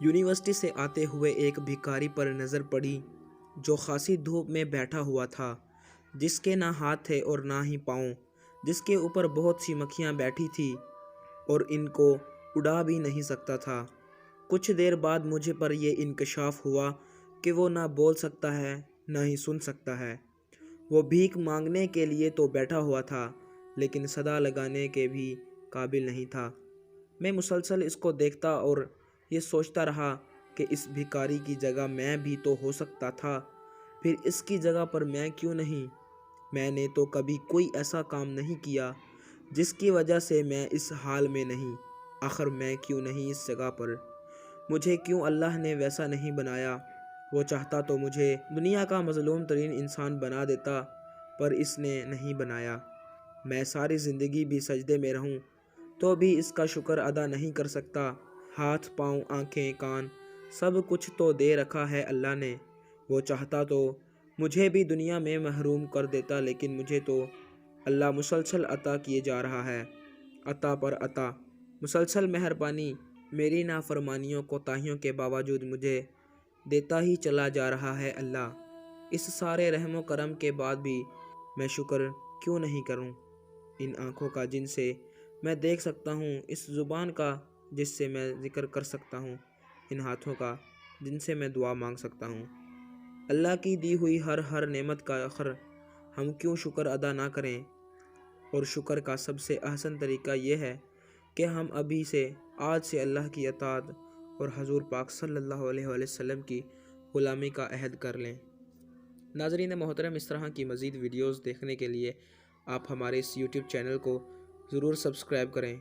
University سے آتے ہوئے ایک بھکاری پر نظر پڑی جو خاصی دھوپ میں بیٹھا ہوا تھا، جس کے نہ ہاتھ تھے اور نہ ہی پاؤں، جس کے اوپر بہت سی مکھیاں بیٹھی تھیں اور ان کو اڑا بھی نہیں سکتا تھا۔ کچھ دیر بعد مجھے پر یہ انکشاف ہوا کہ وہ نہ بول سکتا ہے نہ ہی سن سکتا ہے۔ وہ بھیک مانگنے کے لیے تو بیٹھا ہوا تھا لیکن صدا لگانے کے بھی قابل نہیں تھا۔ میں مسلسل اس کو دیکھتا اور یہ سوچتا رہا کہ اس بھکاری کی جگہ میں بھی تو ہو سکتا تھا، پھر اس کی جگہ پر میں کیوں نہیں؟ میں نے تو کبھی کوئی ایسا کام نہیں کیا جس کی وجہ سے میں اس حال میں نہیں۔ آخر میں کیوں نہیں اس جگہ پر؟ مجھے کیوں اللہ نے ویسا نہیں بنایا؟ وہ چاہتا تو مجھے دنیا کا مظلوم ترین انسان بنا دیتا، پر اس نے نہیں بنایا۔ میں ساری زندگی بھی سجدے میں رہوں تو بھی اس کا شکر ادا نہیں کر سکتا۔ ہاتھ، پاؤں، آنکھیں، کان، سب کچھ تو دے رکھا ہے اللہ نے۔ وہ چاہتا تو مجھے بھی دنیا میں محروم کر دیتا، لیکن مجھے تو اللہ مسلسل عطا کیے جا رہا ہے، عطا پر عطا، مسلسل مہربانی۔ میری نافرمانیوں کوتاہیوں کے باوجود مجھے دیتا ہی چلا جا رہا ہے اللہ۔ اس سارے رحم و کرم کے بعد بھی میں شکر کیوں نہیں کروں؟ ان آنکھوں کا جن سے میں دیکھ سکتا ہوں، اس زبان کا جس سے میں ذکر کر سکتا ہوں، ان ہاتھوں کا جن سے میں دعا مانگ سکتا ہوں۔ اللہ کی دی ہوئی ہر نعمت کا آخر ہم کیوں شکر ادا نہ کریں؟ اور شکر کا سب سے احسن طریقہ یہ ہے کہ ہم ابھی سے، آج سے اللہ کی اطاعت اور حضور پاک صلی اللہ علیہ وآلہ وسلم کی غلامی کا عہد کر لیں۔ ناظرین محترم، اس طرح کی مزید ویڈیوز دیکھنے کے لیے آپ ہمارے اس یوٹیوب چینل کو ضرور سبسکرائب کریں۔